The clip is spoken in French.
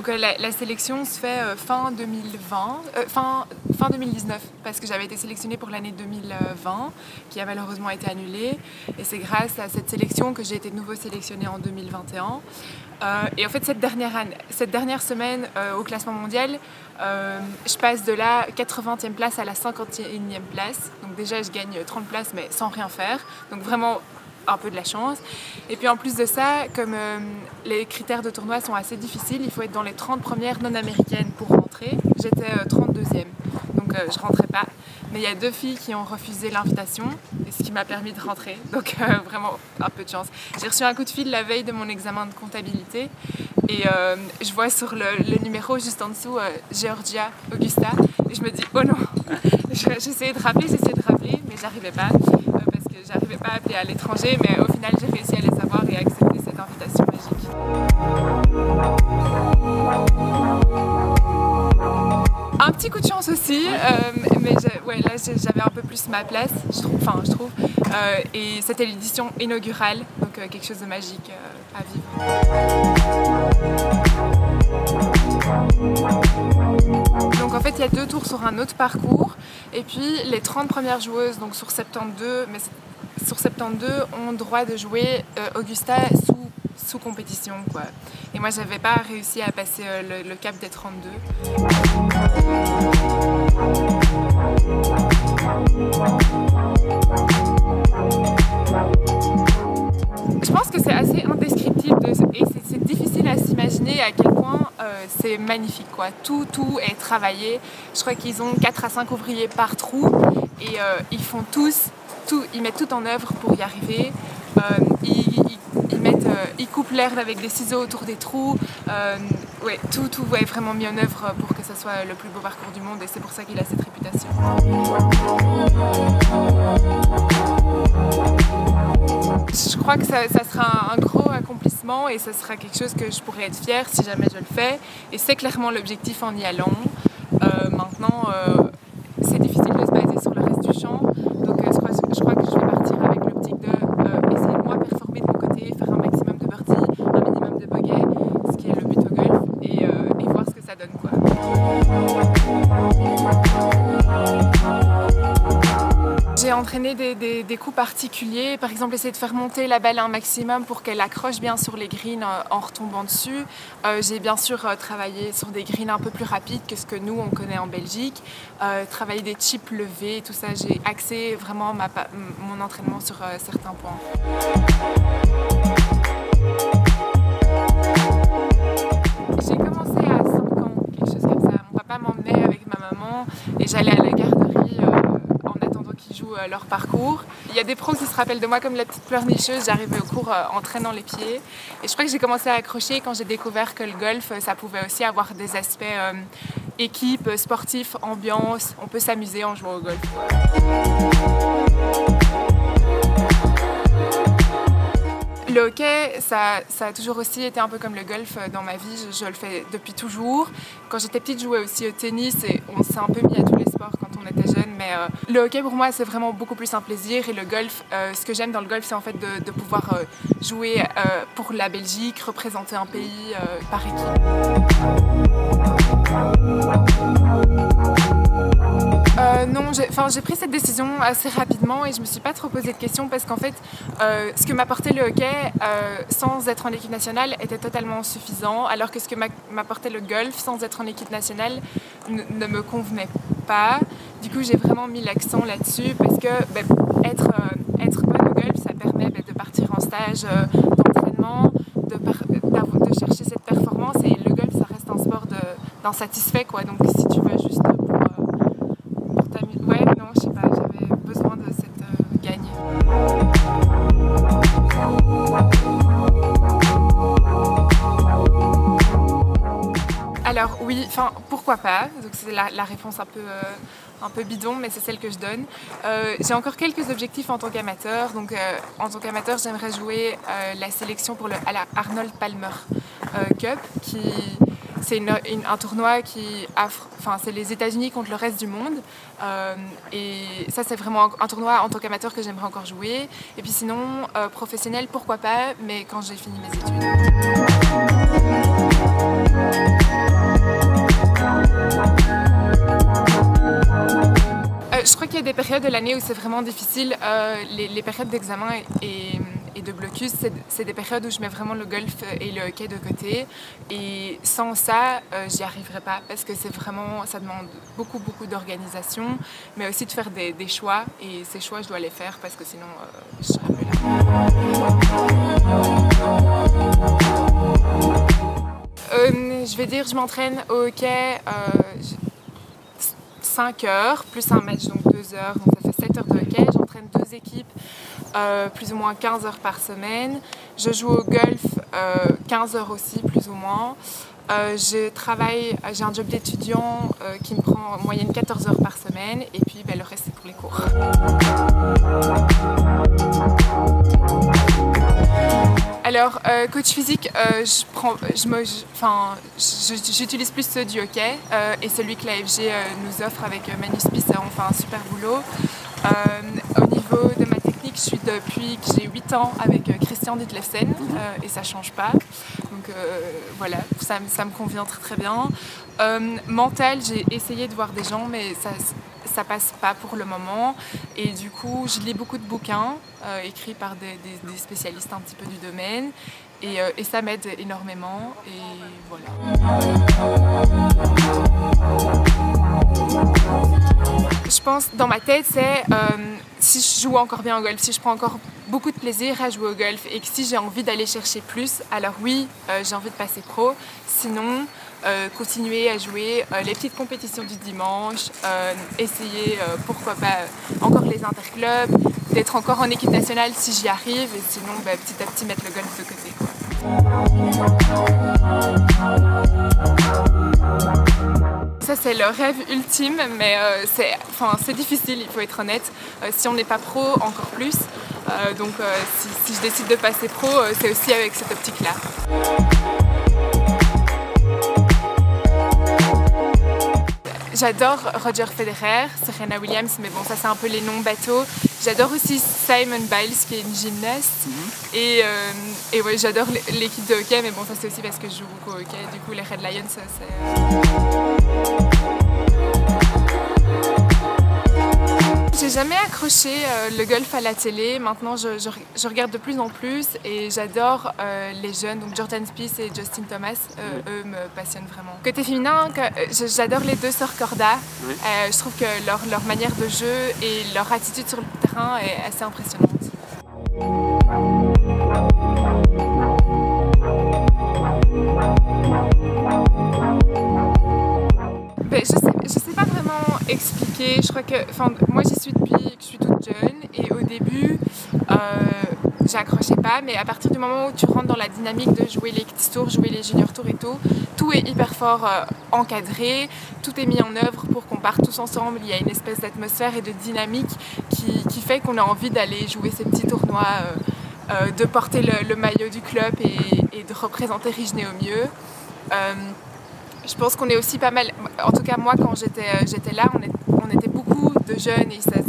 Donc la sélection se fait fin 2020, fin 2019, parce que j'avais été sélectionnée pour l'année 2020, qui a malheureusement été annulée. Et c'est grâce à cette sélection que j'ai été de nouveau sélectionnée en 2021. Et en fait, cette dernière semaine au classement mondial, je passe de la 80e place à la 51e place. Donc déjà, je gagne 30 places, mais sans rien faire. Donc vraiment un peu de la chance. Et puis en plus de ça, comme les critères de tournoi sont assez difficiles, il faut être dans les 30 premières non-américaines pour rentrer. J'étais 32e, donc je rentrais pas. Mais il y a 2 filles qui ont refusé l'invitation, ce qui m'a permis de rentrer. Donc vraiment un peu de chance. J'ai reçu un coup de fil la veille de mon examen de comptabilité et je vois sur le numéro juste en dessous Georgia Augusta et je me dis oh non. J'essayais de rappeler, mais j'arrivais pas. J'arrivais pas à appeler à l'étranger, mais au final j'ai réussi à les savoir et à accepter cette invitation magique. Un petit coup de chance aussi, mais là j'avais un peu plus ma place, je trouve. Et c'était l'édition inaugurale, donc quelque chose de magique à vivre. Donc en fait il y a 2 tours sur un autre parcours, et puis les 30 premières joueuses, donc sur 72, ont droit de jouer Augusta sous compétition, quoi. Et moi j'avais pas réussi à passer le cap des 32. Je pense que c'est assez indescriptible et c'est difficile à s'imaginer à quel point c'est magnifique, quoi. Tout est travaillé. Je crois qu'ils ont 4 à 5 ouvriers par trou et ils font ils mettent tout en œuvre pour y arriver. Ils coupent l'herbe avec des ciseaux autour des trous. Tout est vraiment mis en œuvre pour que ça soit le plus beau parcours du monde et c'est pour ça qu'il a cette réputation. Je crois que ça sera un gros accomplissement et ça sera quelque chose que je pourrais être fière si jamais je le fais. Et c'est clairement l'objectif en y allant. Maintenant, c'est difficile de se baser sur le reste du champ. Donc je crois que je vais partir avec l'optique de essayer de moi performer de mon côté, faire un maximum de birdies, un minimum de bogey, ce qui est le but au golf, et voir ce que ça donne, quoi. J'ai entraîné des coups particuliers, par exemple essayer de faire monter la balle un maximum pour qu'elle accroche bien sur les greens en retombant dessus. J'ai bien sûr travaillé sur des greens un peu plus rapides que ce que nous on connaît en Belgique, travaillé des chips levés, tout ça. J'ai axé vraiment mon entraînement sur certains points. J'ai commencé à 5 ans, quelque chose comme ça. Mon papa m'emmenait avec ma maman et j'allais à la garderie qui jouent leur parcours. Il y a des pros qui se rappellent de moi comme la petite pleurnicheuse. J'arrivais au cours en traînant les pieds. Et je crois que j'ai commencé à accrocher quand j'ai découvert que le golf, ça pouvait aussi avoir des aspects équipe, sportif, ambiance. On peut s'amuser en jouant au golf. Le hockey, ça a toujours aussi été un peu comme le golf dans ma vie. Je le fais depuis toujours. Quand j'étais petite, je jouais aussi au tennis et on s'est un peu mis à tous les sports quand on était jeune. Mais le hockey, pour moi, c'est vraiment beaucoup plus un plaisir. Et le golf, ce que j'aime dans le golf, c'est en fait de pouvoir jouer pour la Belgique, représenter un pays par équipe. Non, j'ai pris cette décision assez rapidement et je me suis pas trop posé de questions parce qu'en fait, ce que m'apportait le hockey sans être en équipe nationale était totalement suffisant, alors que ce que m'apportait le golf sans être en équipe nationale ne me convenait pas. Du coup, j'ai vraiment mis l'accent là-dessus parce que être bonne au golf, ça permet de partir en stage d'entraînement, de chercher cette performance, et le golf, ça reste un sport d'insatisfait, quoi. Donc si tu veux juste pour t'amuser, non, je sais pas, j'avais besoin de cette gagne. Alors oui, pourquoi pas, donc c'est la réponse un peu bidon, mais c'est celle que je donne. J'ai encore quelques objectifs en tant qu'amateur. Donc en tant qu'amateur, j'aimerais jouer la sélection pour à la Arnold Palmer Cup, c'est un tournoi qui c'est les États-Unis contre le reste du monde. Et ça, c'est vraiment un tournoi en tant qu'amateur que j'aimerais encore jouer. Et puis sinon, professionnel, pourquoi pas, mais quand j'ai fini mes études. qu'il y a des périodes de l'année où c'est vraiment difficile. Les périodes d'examen et de blocus, c'est des périodes où je mets vraiment le golf et le hockey de côté. Et sans ça, j'y arriverai pas parce que c'est vraiment, ça demande beaucoup d'organisation, mais aussi de faire des choix. Et ces choix, je dois les faire parce que sinon, je serai plus là. Je vais dire, je m'entraîne au hockey 5 heures, plus un match, donc 2 heures, donc ça fait 7 heures de hockey. J'entraîne 2 équipes, plus ou moins 15 heures par semaine. Je joue au golf 15 heures aussi, plus ou moins. J'ai un job d'étudiant qui me prend en moyenne 14 heures par semaine, et puis le reste c'est pour les cours. Alors, coach physique, j'utilise plus ceux du hockey et celui que l'AFG nous offre avec Manu Spies, on fait un super boulot. Au niveau de ma technique, je suis depuis que j'ai 8 ans avec Christian Ditlevsen et ça ne change pas. Donc voilà, ça me convient très bien. Mental, j'ai essayé de voir des gens, mais ça passe pas pour le moment. Et du coup, je lis beaucoup de bouquins écrits par des spécialistes un petit peu du domaine. Et ça m'aide énormément. Et voilà. Je pense, dans ma tête, c'est si je joue encore bien au golf, si je prends encore beaucoup de plaisir à jouer au golf et que si j'ai envie d'aller chercher plus, alors oui, j'ai envie de passer pro. Sinon, continuer à jouer les petites compétitions du dimanche, essayer, pourquoi pas, encore les interclubs, d'être encore en équipe nationale si j'y arrive, et sinon, petit à petit, mettre le golf de côté, quoi. Ça c'est le rêve ultime, mais c'est difficile, il faut être honnête. Si on n'est pas pro, encore plus. Donc si je décide de passer pro, c'est aussi avec cette optique-là. J'adore Roger Federer, Serena Williams, mais bon, ça c'est un peu les noms bateaux. J'adore aussi Simone Biles, qui est une gymnaste. Et ouais, j'adore l'équipe de hockey, mais bon, ça c'est aussi parce que je joue beaucoup au hockey. Du coup, les Red Lions, J'ai jamais accroché le golf à la télé. Maintenant, je regarde de plus en plus et j'adore les jeunes. Donc Jordan Spieth et Justin Thomas, eux me passionnent vraiment. Côté féminin, j'adore les deux sœurs Korda. Je trouve que leur manière de jeu et leur attitude sur le terrain est assez impressionnante. Je sais pas vraiment expliquer. Je crois que, moi j'y suis depuis que je suis toute jeune et au début j'accrochais pas, mais à partir du moment où tu rentres dans la dynamique de jouer les Kids Tours, jouer les Junior Tours et tout est hyper fort encadré, tout est mis en œuvre pour qu'on parte tous ensemble. Il y a une espèce d'atmosphère et de dynamique qui fait qu'on a envie d'aller jouer ces petits tournois, de porter le maillot du club et de représenter Rijné au mieux. Je pense qu'on est aussi pas mal, en tout cas moi quand j'étais là, on était beaucoup de jeunes et ça